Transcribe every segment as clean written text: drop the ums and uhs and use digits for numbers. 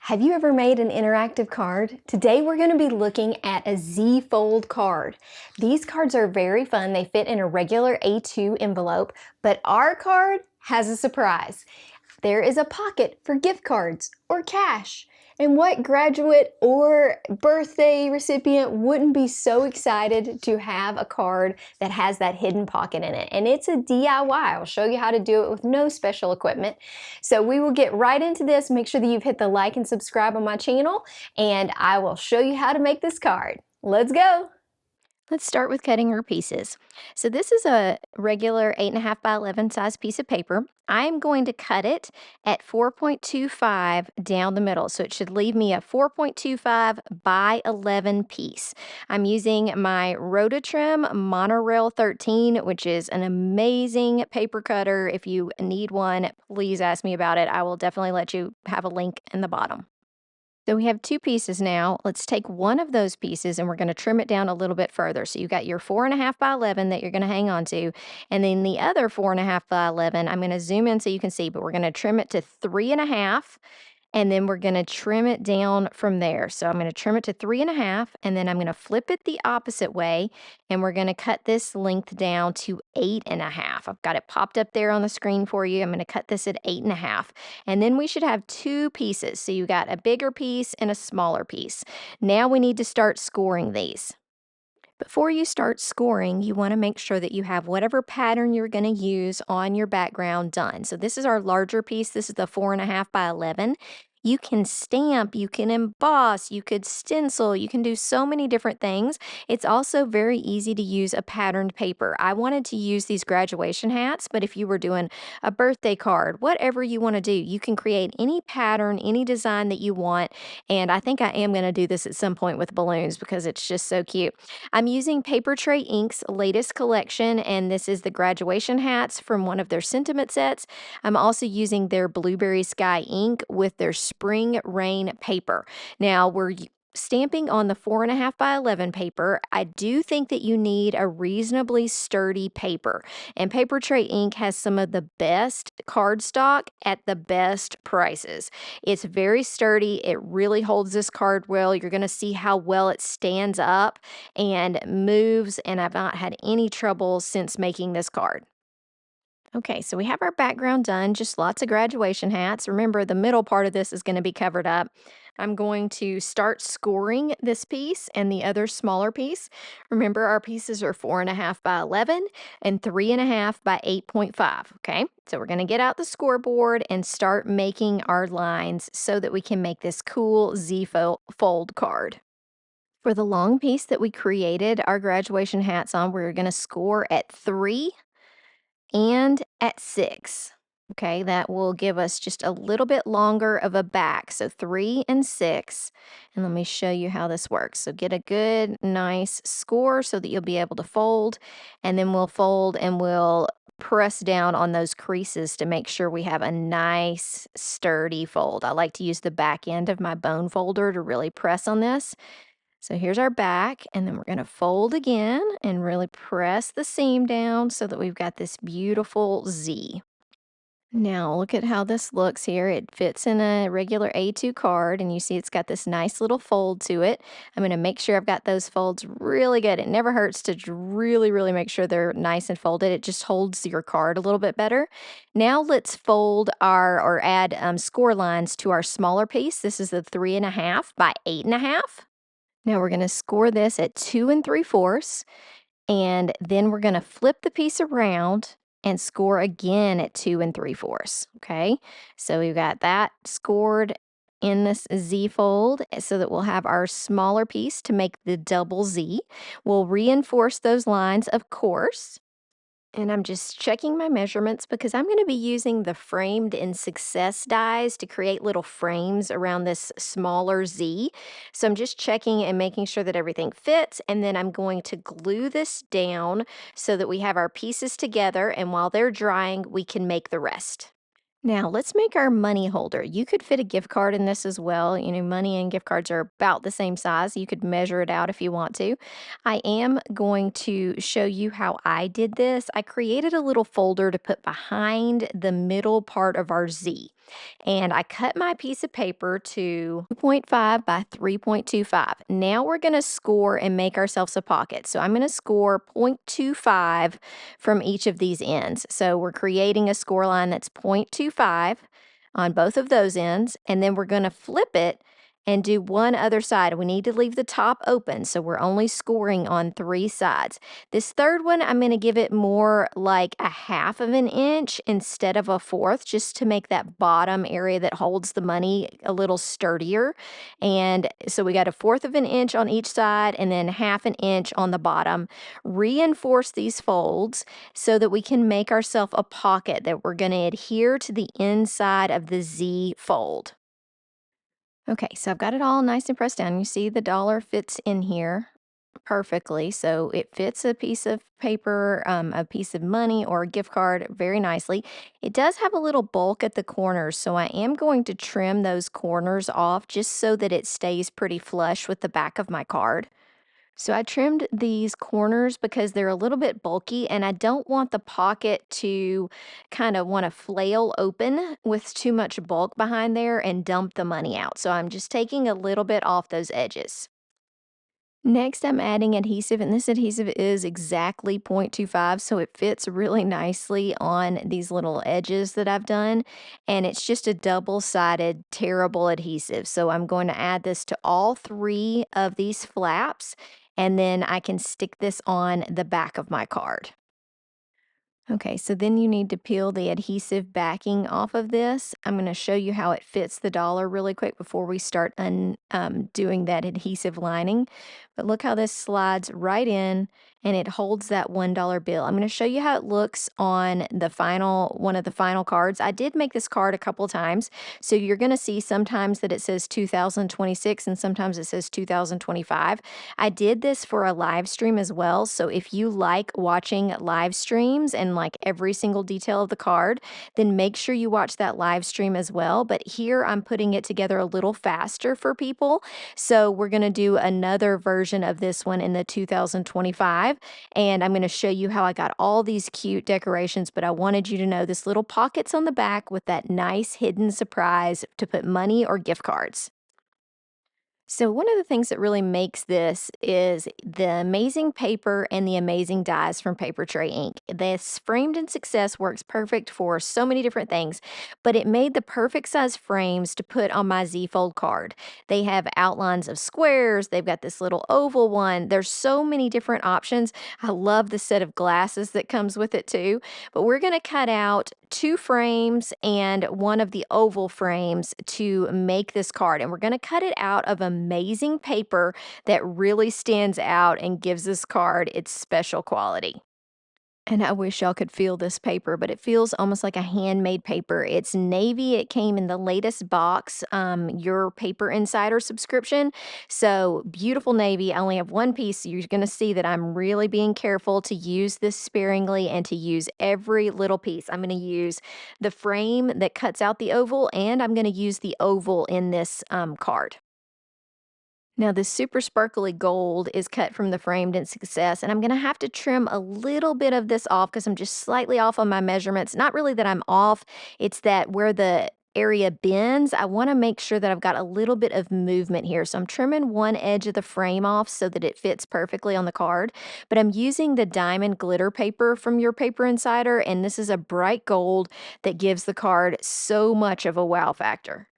Have you ever made an interactive card? Today we're going to be looking at a Z-fold card. These cards are very fun. They fit in a regular A2 envelope, but our card has a surprise. There is a pocket for gift cards or cash. And what graduate or birthday recipient wouldn't be so excited to have a card that has that hidden pocket in it? And it's a DIY. I'll show you how to do it with no special equipment. So we will get right into this. Make sure that you've hit the like and subscribe on my channel, and I will show you how to make this card. Let's go. Let's start with cutting our pieces. So this is a regular 8.5 by 11 size piece of paper. I'm going to cut it at 4.25 down the middle. So it should leave me a 4.25 by 11 piece. I'm using my Rototrim Monorail 13, which is an amazing paper cutter. If you need one, please ask me about it. I will definitely let you have a link in the bottom. So we have two pieces now. Let's take one of those pieces and we're going to trim it down a little bit further. So you got your 4.5 by 11 that you're going to hang on to. And then the other 4.5 by 11, I'm going to zoom in so you can see, but we're going to trim it to 3.5. And then we're going to trim it down from there. So I'm going to trim it to 3.5, and then I'm going to flip it the opposite way, and we're going to cut this length down to 8.5. I've got it popped up there on the screen for you. I'm going to cut this at 8.5. And then we should have two pieces. So you got a bigger piece and a smaller piece. Now we need to start scoring these. Before you start scoring, you want to make sure that you have whatever pattern you're going to use on your background done. So this is our larger piece. This is the 4.5 by 11. You can stamp, you can emboss, you could stencil, you can do so many different things. It's also very easy to use a patterned paper. I wanted to use these graduation hats, but if you were doing a birthday card, whatever you want to do, you can create any pattern, any design that you want. And I think I am going to do this at some point with balloons because it's just so cute. I'm using Paper Tray Inc.'s latest collection, and this is the graduation hats from one of their sentiment sets. I'm also using their Blueberry Sky ink with their Spring Rain paper. Now, we're stamping on the 4.5 by 11 paper. I do think that you need a reasonably sturdy paper, and Paper Tray Ink has some of the best cardstock at the best prices. It's very sturdy. It really holds this card well. You're going to see how well it stands up and moves, and I've not had any trouble since making this card. Okay, so we have our background done, just lots of graduation hats. Remember, the middle part of this is going to be covered up. I'm going to start scoring this piece and the other smaller piece. Remember, our pieces are 4.5 by 11 and 3.5 by 8.5. Okay, so we're going to get out the scoreboard and start making our lines so that we can make this cool Z-fold card. For the long piece that we created our graduation hats on, we're going to score at 3 and at 6. Okay, that will give us just a little bit longer of a back. So 3 and 6. And let me show you how this works. So get a good, nice score so that you'll be able to fold. And then we'll fold and we'll press down on those creases to make sure we have a nice, sturdy fold. I like to use the back end of my bone folder to really press on this. So here's our back, and then we're going to fold again and really press the seam down so that we've got this beautiful Z. Now look at how this looks here. It fits in a regular A2 card, and you see it's got this nice little fold to it. I'm going to make sure I've got those folds really good. It never hurts to really, really make sure they're nice and folded. It just holds your card a little bit better. Now let's fold or add score lines to our smaller piece. This is the 3.5 by 8.5. Now we're going to score this at 2 3/4, and then we're going to flip the piece around and score again at 2 3/4. Okay, so we've got that scored in this Z fold so that we'll have our smaller piece to make the double Z. We'll reinforce those lines, of course. And I'm just checking my measurements because I'm going to be using the framed in success dies to create little frames around this smaller Z. So I'm just checking and making sure that everything fits. And then I'm going to glue this down so that we have our pieces together. And while they're drying, we can make the rest. Now, let's make our money holder. You could fit a gift card in this as well. You know, money and gift cards are about the same size. You could measure it out if you want to. I am going to show you how I did this. I created a little folder to put behind the middle part of our Z. And I cut my piece of paper to 2.5 by 3.25. Now we're going to score and make ourselves a pocket. So I'm going to score 0.25 from each of these ends. So we're creating a score line that's 0.25 on both of those ends, and then we're going to flip it and do one other side. We need to leave the top open, so we're only scoring on 3 sides. This third one, I'm going to give it more like a half of an inch instead of a fourth, just to make that bottom area that holds the money a little sturdier. And so we got a fourth of an inch on each side and then half an inch on the bottom. Reinforce these folds so that we can make ourselves a pocket that we're going to adhere to the inside of the Z fold. Okay, so I've got it all nice and pressed down. You see the dollar fits in here perfectly. So it fits a piece of paper, a piece of money, or a gift card very nicely. It does have a little bulk at the corners, so I am going to trim those corners off just so that it stays pretty flush with the back of my card. So I trimmed these corners because they're a little bit bulky and I don't want the pocket to kind of want to flail open with too much bulk behind there and dump the money out. So I'm just taking a little bit off those edges. Next, I'm adding adhesive, and this adhesive is exactly 0.25, so it fits really nicely on these little edges that I've done, and it's just a double-sided tearable adhesive. So I'm going to add this to all 3 of these flaps, and then I can stick this on the back of my card. Okay, so then you need to peel the adhesive backing off of this. I'm going to show you how it fits the dollar really quick before we start doing that adhesive lining. But look how this slides right in and it holds that $1 bill. I'm going to show you how it looks on the one of the final cards. I did make this card a couple times, so you're going to see sometimes that it says 2026 and sometimes it says 2025. I did this for a live stream as well, so if you like watching live streams and like every single detail of the card, then make sure you watch that live stream as well. But here I'm putting it together a little faster for people, so we're going to do another version of this one in the 2025, and I'm going to show you how I got all these cute decorations, but I wanted you to know this little pockets on the back with that nice hidden surprise to put money or gift cards. So one of the things that really makes this is the amazing paper and the amazing dies from Paper Tray Ink. This framed in success works perfect for so many different things, but it made the perfect size frames to put on my Z Fold card. They have outlines of squares, they've got this little oval one. There's so many different options. I love the set of glasses that comes with it too, but we're going to cut out 2 frames and one of the oval frames to make this card. And we're going to cut it out of amazing paper that really stands out and gives this card its special quality. And I wish y'all could feel this paper, but it feels almost like a handmade paper. It's navy. It came in the latest box, your Paper Insider subscription. So beautiful navy. I only have one piece. So you're going to see that I'm really being careful to use this sparingly and to use every little piece. I'm going to use the frame that cuts out the oval, and I'm going to use the oval in this card. Now, this super sparkly gold is cut from the framed in success, and I'm going to have to trim a little bit of this off because I'm just slightly off on my measurements. Not really that I'm off, it's that where the area bends, I want to make sure that I've got a little bit of movement here. So I'm trimming one edge of the frame off so that it fits perfectly on the card. But I'm using the diamond glitter paper from your Paper Insider, and this is a bright gold that gives the card so much of a wow factor.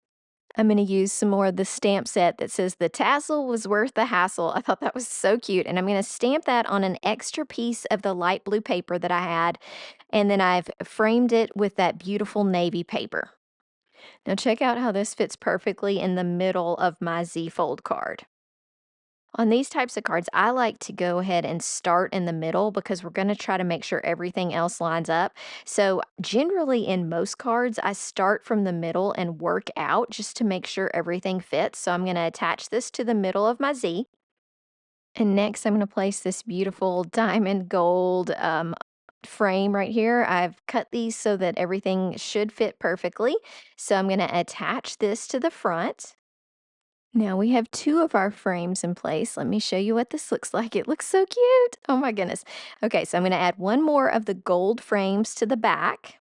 I'm going to use some more of the stamp set that says the tassel was worth the hassle. I thought that was so cute. And I'm going to stamp that on an extra piece of the light blue paper that I had. And then I've framed it with that beautiful navy paper. Now check out how this fits perfectly in the middle of my Z Fold card. On these types of cards, I like to go ahead and start in the middle because we're going to try to make sure everything else lines up. So generally in most cards, I start from the middle and work out just to make sure everything fits. So I'm going to attach this to the middle of my Z. And next I'm going to place this beautiful diamond gold frame right here. I've cut these so that everything should fit perfectly. So I'm going to attach this to the front. Now we have 2 of our frames in place. Let me show you what this looks like. It looks so cute. Oh my goodness. Okay, so I'm going to add one more of the gold frames to the back.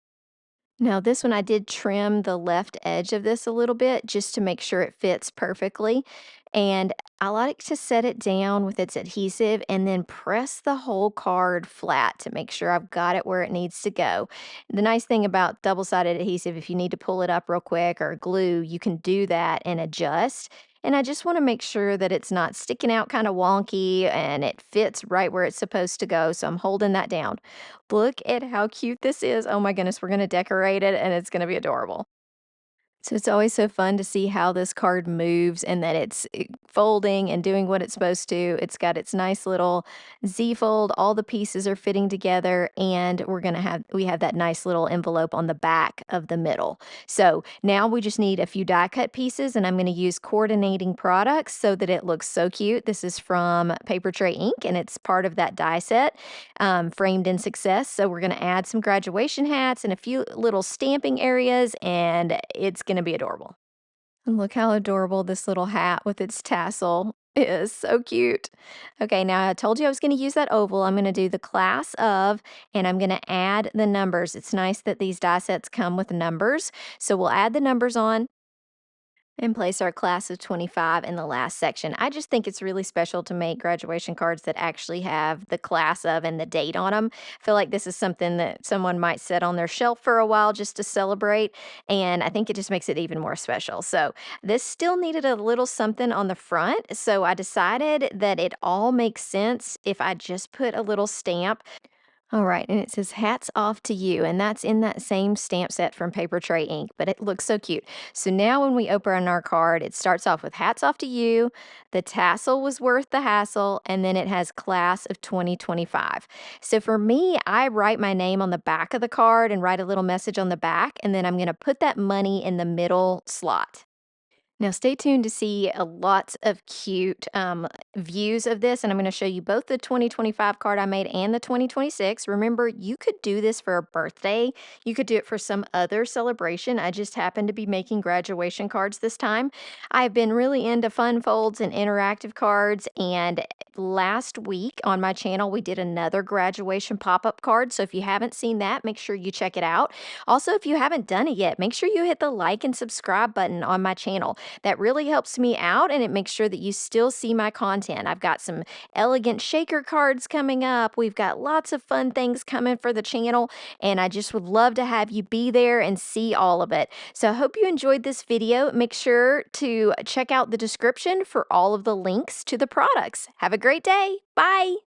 Now this one I did trim the left edge of this a little bit just to make sure it fits perfectly. And I like to set it down with its adhesive and then press the whole card flat to make sure I've got it where it needs to go. The nice thing about double-sided adhesive, if you need to pull it up real quick or glue, you can do that and adjust. And I just want to make sure that it's not sticking out kind of wonky and it fits right where it's supposed to go. So I'm holding that down. Look at how cute this is. Oh my goodness, we're gonna decorate it and it's gonna be adorable. So it's always so fun to see how this card moves and that it's folding and doing what it's supposed to. It's got its nice little Z fold. All the pieces are fitting together, and we have that nice little envelope on the back of the middle. So now we just need a few die cut pieces, and I'm going to use coordinating products so that it looks so cute. This is from Paper Tray Ink, and it's part of that die set, Framed in Success. So we're going to add some graduation hats and a few little stamping areas, and it's going to be adorable. And look how adorable this little hat with its tassel is. So cute. Okay, now I told you I was going to use that oval. I'm going to do the class of, and I'm going to add the numbers. It's nice that these die sets come with numbers. So we'll add the numbers on and place our class of 25 in the last section. I just think it's really special to make graduation cards that actually have the class of and the date on them. I feel like this is something that someone might set on their shelf for a while just to celebrate, and I think it just makes it even more special. So this still needed a little something on the front, so I decided that it all makes sense if I just put a little stamp. All right, and it says hats off to you, and that's in that same stamp set from Paper Tray Ink, but it looks so cute. So now when we open our card, it starts off with hats off to you, the tassel was worth the hassle, and then it has class of 2025. So for me, I write my name on the back of the card and write a little message on the back, and then I'm going to put that money in the middle slot. Now, stay tuned to see lots of cute views of this, and I'm going to show you both the 2025 card I made and the 2026. Remember, you could do this for a birthday. You could do it for some other celebration. I just happened to be making graduation cards this time. I've been really into fun folds and interactive cards, and last week on my channel, we did another graduation pop-up card. So if you haven't seen that, make sure you check it out. Also, if you haven't done it yet, make sure you hit the like and subscribe button on my channel. That really helps me out and it makes sure that you still see my content. I've got some elegant shaker cards coming up. We've got lots of fun things coming for the channel, and I just would love to have you be there and see all of it. So I hope you enjoyed this video. Make sure to check out the description for all of the links to the products. Have a great day. Bye.